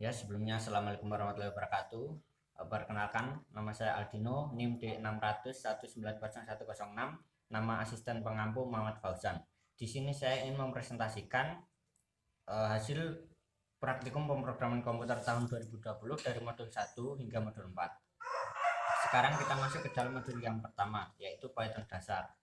Ya, sebelumnya Assalamualaikum warahmatullahi wabarakatuh. Perkenalkan, nama saya Aldino, NIM D600190106, nama asisten pengampu Muhammad Fauzan. Di sini saya ingin mempresentasikan hasil praktikum pemrograman komputer tahun 2020 dari modul 1 hingga modul 4. Sekarang kita masuk ke dalam modul yang pertama, yaitu Python dasar.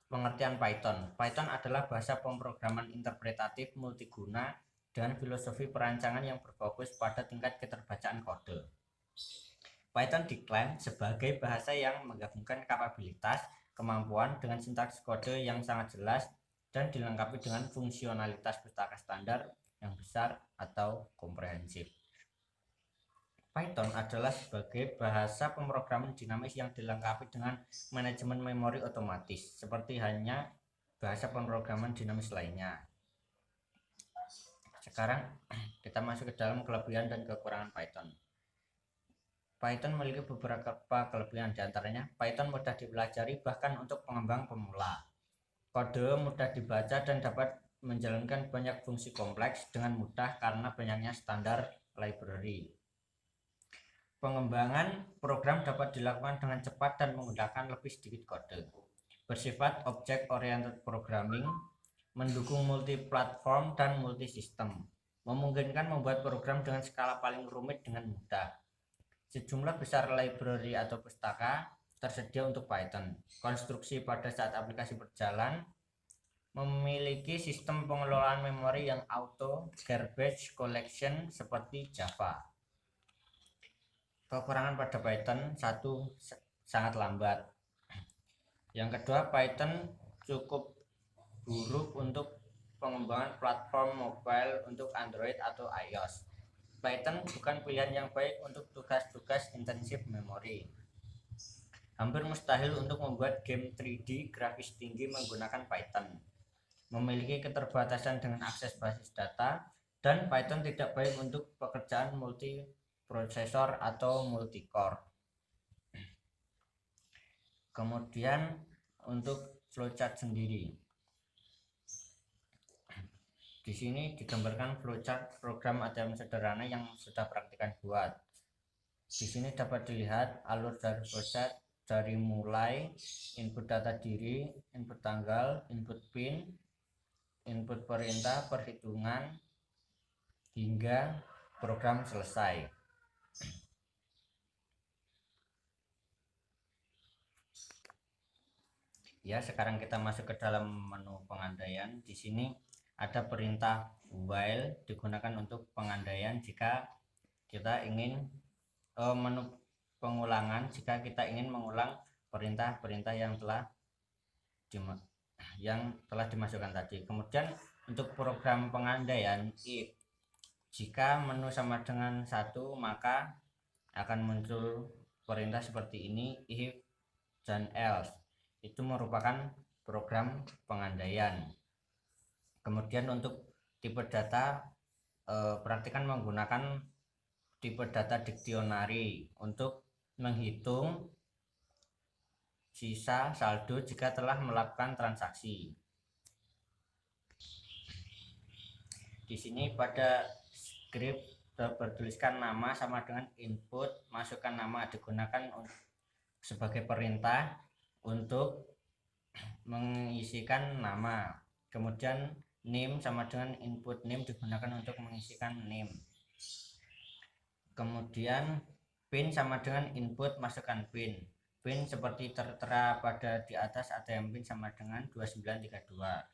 Pengertian Python. Python adalah bahasa pemrograman interpretatif multiguna dengan filosofi perancangan yang berfokus pada tingkat keterbacaan kode. Python diklaim sebagai bahasa yang menggabungkan kapabilitas, kemampuan dengan sintaks kode yang sangat jelas dan dilengkapi dengan fungsionalitas pustaka standar yang besar atau komprehensif. Python adalah sebagai bahasa pemrograman dinamis yang dilengkapi dengan manajemen memori otomatis, seperti hanya bahasa pemrograman dinamis lainnya. Sekarang kita masuk ke dalam kelebihan dan kekurangan Python. Python memiliki beberapa kelebihan, diantaranya Python mudah dipelajari bahkan untuk pengembang pemula. Kode mudah dibaca dan dapat menjalankan banyak fungsi kompleks dengan mudah karena banyaknya standar library. Pengembangan program dapat dilakukan dengan cepat dan menggunakan lebih sedikit kode. Bersifat object oriented programming, mendukung multi-platform dan multi-sistem, memungkinkan membuat program dengan skala paling rumit dengan mudah. Sejumlah besar library atau pustaka tersedia untuk Python. Konstruksi pada saat aplikasi berjalan, memiliki sistem pengelolaan memori yang auto garbage collection seperti Java. Kekurangan pada Python, satu, sangat lambat. Yang kedua, Python cukup buruk untuk pengembangan platform mobile untuk Android atau iOS. Python bukan pilihan yang baik untuk tugas-tugas intensif memori. Hampir mustahil untuk membuat game 3D grafis tinggi menggunakan Python. Memiliki keterbatasan dengan akses basis data, dan Python tidak baik untuk pekerjaan multiprosesor atau multicore. Kemudian untuk flowchart sendiri. Di sini digambarkan flowchart program ATM sederhana yang sudah praktikan buat. Di sini dapat dilihat alur dari flowchart dari mulai input data diri, input tanggal, input pin, input perintah, perhitungan, hingga program selesai. Ya, sekarang kita masuk ke dalam menu pengandaian. Di sini ada perintah while digunakan untuk pengandaian jika kita ingin menu pengulangan jika kita ingin mengulang perintah-perintah yang telah dimasukkan tadi. Kemudian untuk program pengandaian if, jika menu sama dengan 1 maka akan muncul perintah seperti ini, if dan else. Itu merupakan program pengandaian. Kemudian untuk tipe data, praktikan menggunakan tipe data dictionary untuk menghitung sisa saldo jika telah melakukan transaksi. Di sini pada script bertuliskan nama sama dengan input, masukkan nama, digunakan sebagai perintah untuk mengisikan nama. Kemudian name sama dengan input name digunakan untuk mengisikan name. Kemudian pin sama dengan input, masukkan pin. Pin seperti tertera pada di atas ATM pin sama dengan 2932.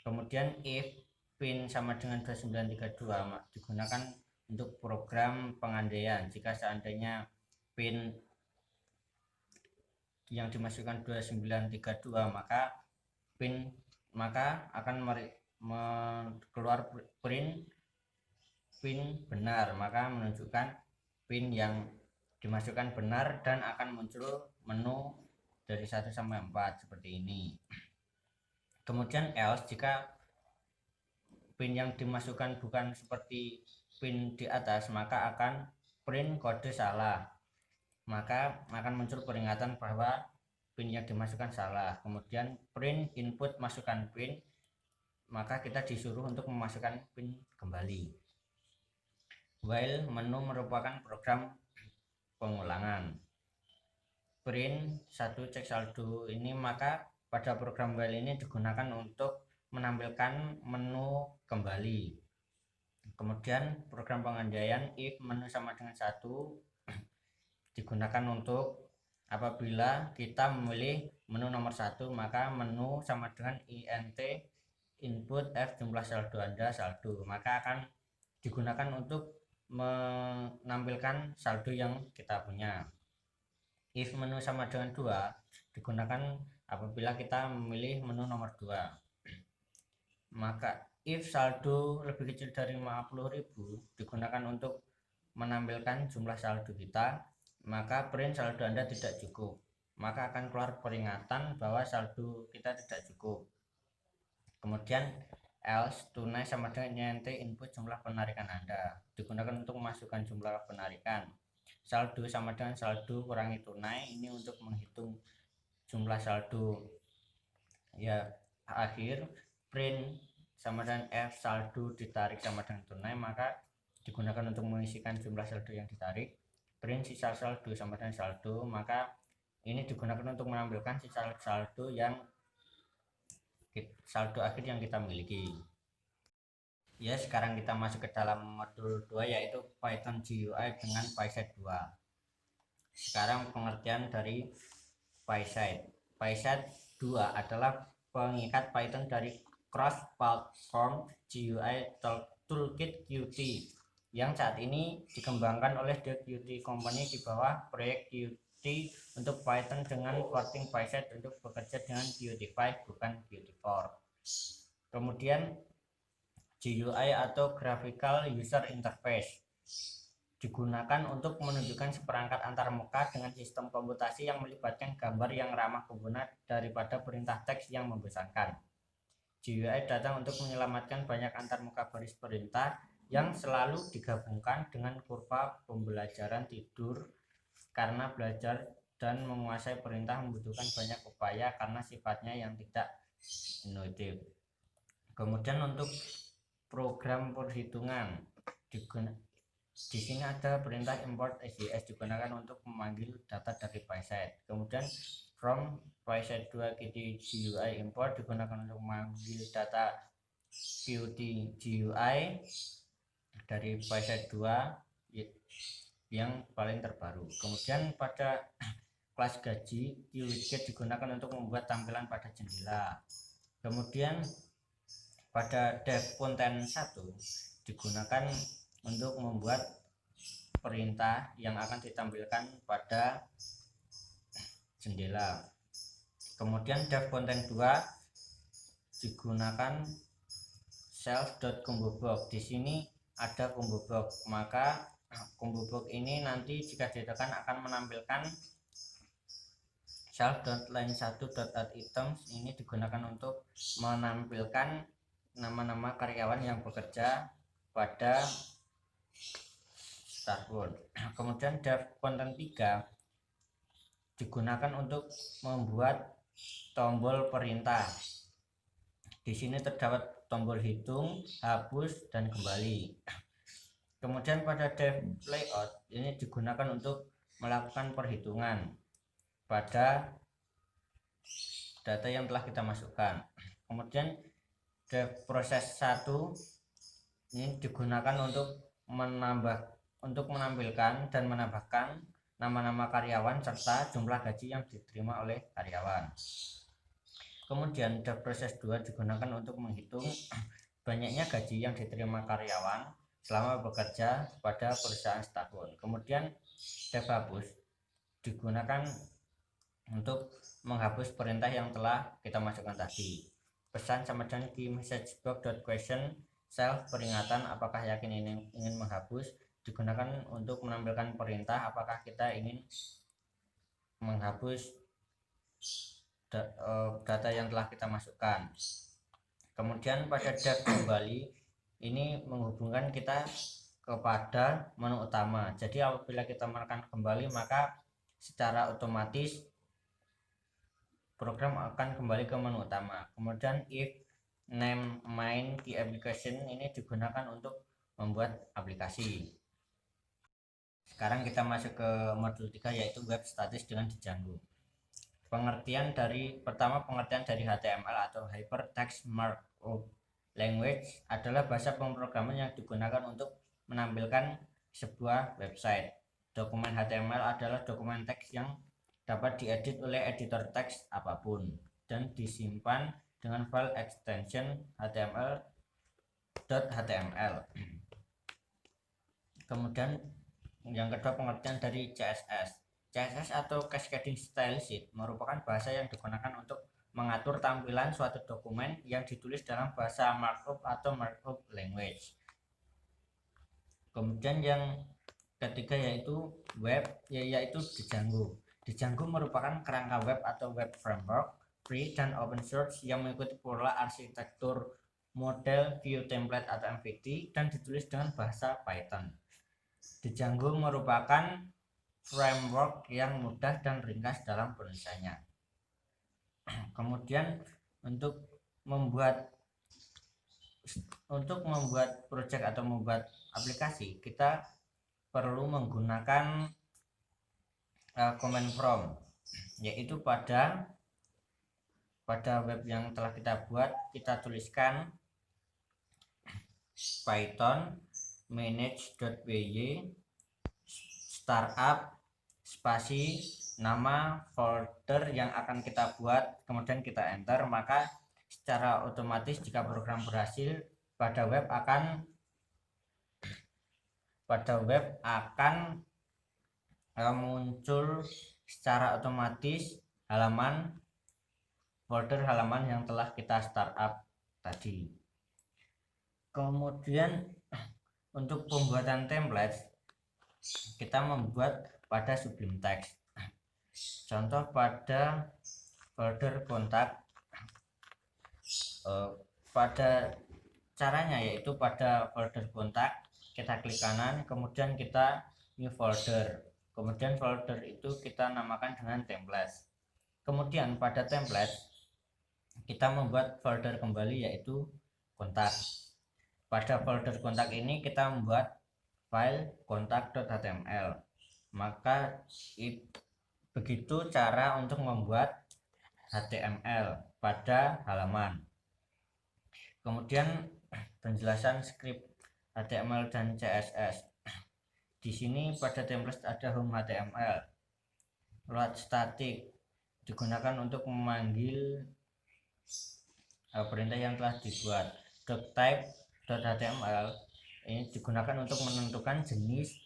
Kemudian if pin sama dengan 2932 digunakan untuk program pengandaian. Jika seandainya pin yang dimasukkan 2932 maka akan keluar print pin benar, maka menunjukkan pin yang dimasukkan benar dan akan muncul menu dari 1 sampai 4 seperti ini. Kemudian else, jika pin yang dimasukkan bukan seperti pin di atas maka akan print kode salah, maka akan muncul peringatan bahwa pin yang dimasukkan salah. Kemudian print input, masukkan pin, maka kita disuruh untuk memasukkan pin kembali. While menu merupakan program pengulangan. Print 1 cek saldo ini, maka pada program while ini digunakan untuk menampilkan menu kembali. Kemudian program pengandaian if menu sama dengan 1 digunakan untuk apabila kita memilih menu nomor 1, maka menu sama dengan int input f jumlah saldo Anda saldo, maka akan digunakan untuk menampilkan saldo yang kita punya. If menu sama dengan 2 digunakan apabila kita memilih menu nomor 2. Maka if saldo lebih kecil dari 50.000 digunakan untuk menampilkan jumlah saldo kita, maka print saldo Anda tidak cukup, maka akan keluar peringatan bahwa saldo kita tidak cukup. Kemudian else tunai sama dengan int input jumlah penarikan Anda, digunakan untuk memasukkan jumlah penarikan. Saldo sama dengan saldo kurangi tunai, ini untuk menghitung jumlah saldo ya akhir. Print sama dengan f saldo ditarik sama dengan tunai, maka digunakan untuk mengisikan jumlah saldo yang ditarik. Print sisa saldo sama dengan saldo, maka ini digunakan untuk menampilkan sisa saldo yang saldo akhir yang kita miliki. Ya, sekarang kita masuk ke dalam modul 2 yaitu Python GUI dengan PySide 2. Sekarang pengertian dari PySide. PySide 2 adalah pengikat Python dari cross-platform GUI Toolkit Qt yang saat ini dikembangkan oleh The Qt Company di bawah proyek Qt untuk Python dengan porting PySide untuk bekerja dengan Qt 5 bukan Qt 4. Kemudian GUI atau Graphical User Interface digunakan untuk menunjukkan seperangkat antarmuka dengan sistem komputasi yang melibatkan gambar yang ramah pengguna daripada perintah teks yang membosankan. GUI datang untuk menyelamatkan banyak antarmuka baris perintah yang selalu digabungkan dengan kurva pembelajaran tidur, karena belajar dan menguasai perintah membutuhkan banyak upaya karena sifatnya yang tidak intuitif. Kemudian untuk program perhitungan di sini ada perintah import SJS digunakan untuk memanggil data dari PySide. Kemudian from PySide 2 Qt GUI import digunakan untuk memanggil data Qt GUI dari PySide 2 yang paling terbaru. Kemudian pada kelas gaji QWidget digunakan untuk membuat tampilan pada jendela. Kemudian pada dev content 1 digunakan untuk membuat perintah yang akan ditampilkan pada jendela. Kemudian dev content 2 digunakan self.combo box. Di sini ada combo box, maka combo box ini nanti jika ditekan akan menampilkan self.line1.add-items. Ini digunakan untuk menampilkan nama-nama karyawan yang bekerja pada tahun. Kemudian dev content 3 digunakan untuk membuat tombol perintah. Di sini terdapat tombol hitung, hapus, dan kembali. Kemudian pada dev layout ini digunakan untuk melakukan perhitungan pada data yang telah kita masukkan. Kemudian dev proses 1 ini digunakan untuk menampilkan dan menambahkan nama-nama karyawan serta jumlah gaji yang diterima oleh karyawan. Kemudian dev proses 2 digunakan untuk menghitung banyaknya gaji yang diterima karyawan selama bekerja pada perusahaan setahun. Kemudian dev hapus digunakan untuk menghapus perintah yang telah kita masukkan tadi. Pesan sama dengan key message box.question self peringatan apakah yakin ingin menghapus digunakan untuk menampilkan perintah apakah kita ingin menghapus data yang telah kita masukkan. Kemudian pada dev kembali ini menghubungkan kita kepada menu utama. Jadi apabila kita menekan kembali maka secara otomatis program akan kembali ke menu utama. Kemudian if name main key application ini digunakan untuk membuat aplikasi. Sekarang kita masuk ke modul 3 yaitu web statis dengan Django. Pengertian dari HTML atau Hypertext Markup Language adalah bahasa pemrograman yang digunakan untuk menampilkan sebuah website. Dokumen HTML adalah dokumen teks yang dapat diedit oleh editor teks apapun dan disimpan dengan file extension html.html. Kemudian yang kedua, pengertian dari CSS. CSS atau Cascading Style Sheet merupakan bahasa yang digunakan untuk mengatur tampilan suatu dokumen yang ditulis dalam bahasa markup atau markup language. Kemudian yang ketiga yaitu web, yaitu Django. Django merupakan kerangka web atau web framework free dan open source yang mengikuti pola arsitektur model view template atau MVT dan ditulis dengan bahasa Python. Django merupakan framework yang mudah dan ringkas dalam penulisannya. Kemudian untuk membuat project atau membuat aplikasi, kita perlu menggunakan command prompt, yaitu pada web yang telah kita buat, kita tuliskan Python manage.py startup spasi nama folder yang akan kita buat, kemudian kita enter, maka secara otomatis jika program berhasil, pada web akan muncul secara otomatis folder halaman yang telah kita startup tadi. Kemudian untuk pembuatan template, kita membuat pada Sublime Text. Contoh pada folder kontak, pada caranya yaitu pada folder kontak kita klik kanan, kemudian kita new folder, kemudian folder itu kita namakan dengan template. Kemudian pada template kita membuat folder kembali yaitu kontak. Pada folder kontak ini kita membuat file kontak.html. Maka begitu cara untuk membuat HTML pada halaman. Kemudian penjelasan script HTML dan CSS. Di sini pada template ada home HTML. Load static digunakan untuk memanggil perintah yang telah dibuat. Doctype.html ini digunakan untuk menentukan jenis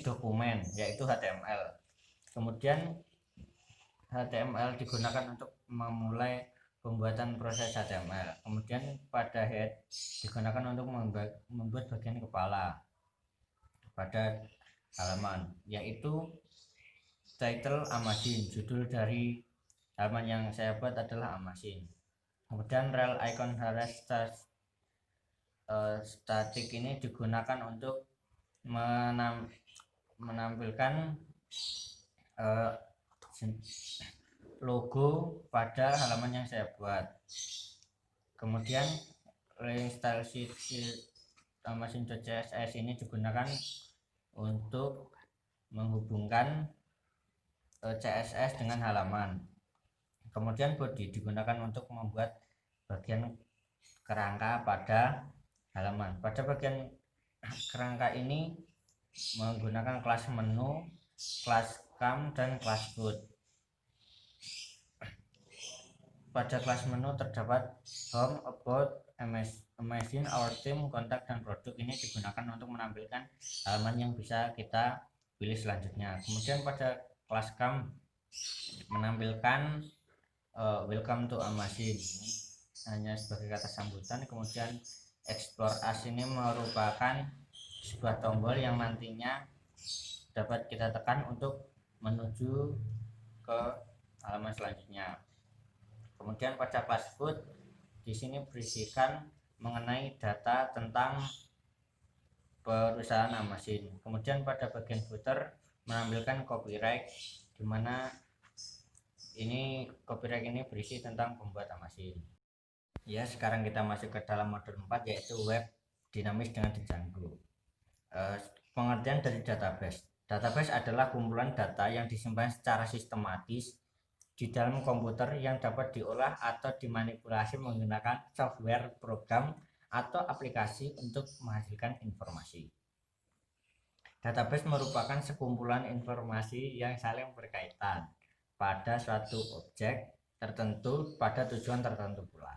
dokumen yaitu HTML. Kemudian HTML digunakan untuk memulai pembuatan proses HTML. Kemudian pada head digunakan untuk membuat bagian kepala pada halaman, yaitu title Amazing, judul dari halaman yang saya buat adalah Amazing. Kemudian rel icon static ini digunakan untuk menampilkan logo pada halaman yang saya buat. Kemudian style sheet Amazing.css ini digunakan untuk menghubungkan CSS dengan halaman. Kemudian body digunakan untuk membuat bagian kerangka pada halaman. Pada bagian kerangka ini menggunakan kelas menu, kelas cam, dan kelas food. Pada kelas menu terdapat home, about, Amazing, our team, kontak, dan produk. Ini digunakan untuk menampilkan halaman yang bisa kita pilih selanjutnya. Kemudian pada kelas cam menampilkan welcome to Amazing, hanya sebagai kata sambutan. Kemudian explore as ini merupakan sebuah tombol yang nantinya dapat kita tekan untuk menuju ke halaman selanjutnya. Kemudian pada kelas food di sini berisikan mengenai data tentang perusahaan Amazing. Kemudian pada bagian footer menampilkan copyright, di mana copyright ini berisi tentang pembuat Amazing. Ya, sekarang kita masuk ke dalam modul 4 yaitu web dinamis dengan Django. Pengertian dari database. Database adalah kumpulan data yang disimpan secara sistematis di dalam komputer yang dapat diolah atau dimanipulasi menggunakan software, program, atau aplikasi untuk menghasilkan informasi. Database merupakan sekumpulan informasi yang saling berkaitan pada suatu objek tertentu pada tujuan tertentu pula.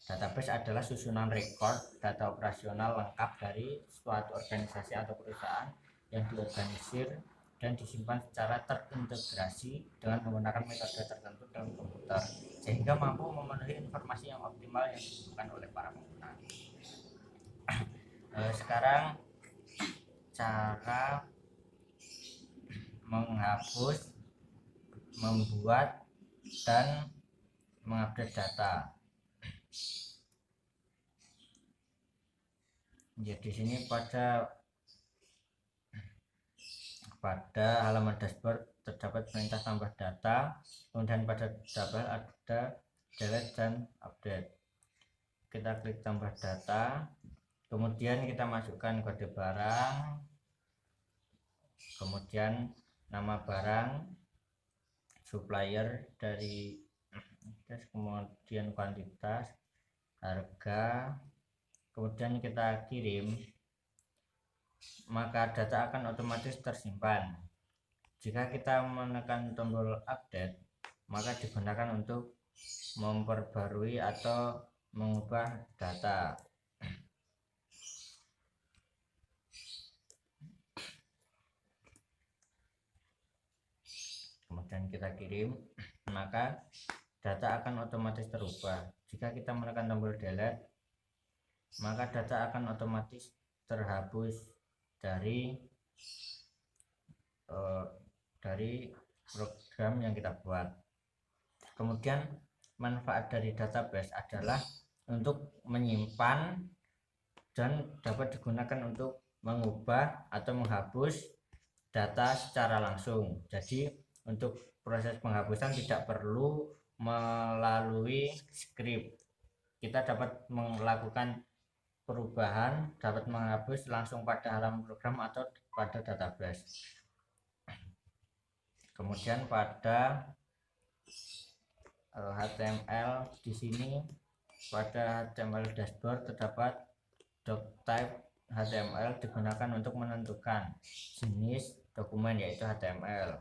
Database adalah susunan rekor data operasional lengkap dari suatu organisasi atau perusahaan yang diorganisir dan disimpan secara terintegrasi dengan menggunakan metode tertentu dalam komputer sehingga mampu memenuhi informasi yang optimal yang dibutuhkan oleh para pengguna. Sekarang cara menghapus, membuat, dan mengupdate data. Ya, di sini pada halaman dashboard terdapat perintah tambah data, kemudian pada tabel ada delete dan update. Kita klik tambah data, kemudian kita masukkan kode barang, kemudian nama barang, supplier dari, kemudian kuantitas, harga, kemudian kita kirim, maka data akan otomatis tersimpan. Jika kita menekan tombol update, maka digunakan untuk memperbarui atau mengubah data. Kemudian kita kirim, maka data akan otomatis terubah. Jika kita menekan tombol delete, maka data akan otomatis terhapus dari program yang kita buat. Kemudian manfaat dari database adalah untuk menyimpan dan dapat digunakan untuk mengubah atau menghapus data secara langsung. Jadi untuk proses penghapusan tidak perlu melalui script. Kita dapat melakukan perubahan, dapat menghapus langsung pada halaman program atau pada database. Kemudian pada HTML di sini pada HTML dashboard terdapat doctype HTML digunakan untuk menentukan jenis dokumen yaitu HTML.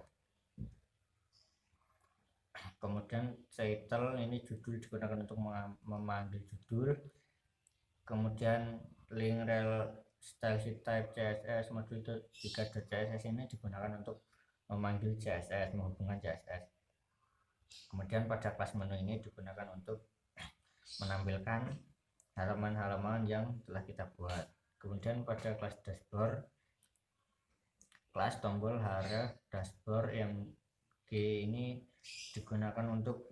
Kemudian title ini judul digunakan untuk memanggil judul. Kemudian link rel style sheet type CSS modul 3.css ini digunakan untuk memanggil CSS, menghubungkan CSS. Kemudian pada kelas menu ini digunakan untuk menampilkan halaman-halaman yang telah kita buat. Kemudian pada kelas dashboard, kelas tombol href dashboard yang G ini digunakan untuk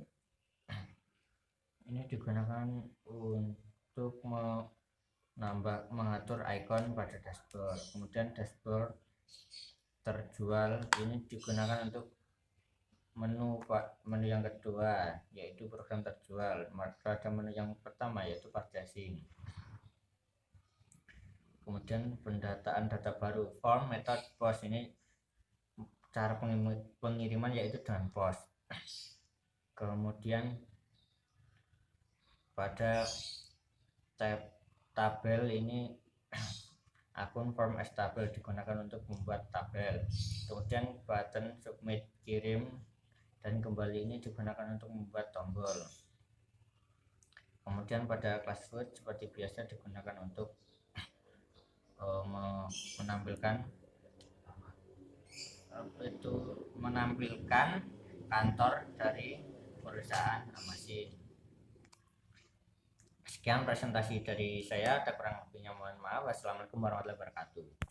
mengatur icon pada dashboard. Kemudian dashboard terjual ini digunakan untuk menu yang kedua yaitu program terjual. Pada menu yang pertama yaitu purchasing. Kemudian pendataan data baru, form, method, post ini cara pengiriman yaitu dengan post. Kemudian pada tabel ini akun form as tabel digunakan untuk membuat tabel. Kemudian button submit kirim dan kembali ini digunakan untuk membuat tombol. Kemudian pada kelas food seperti biasa digunakan untuk menampilkan kantor dari perusahaan Amasin. Sekian presentasi dari saya, ada kurang lebihnya mohon maaf. Wassalamualaikum warahmatullahi wabarakatuh.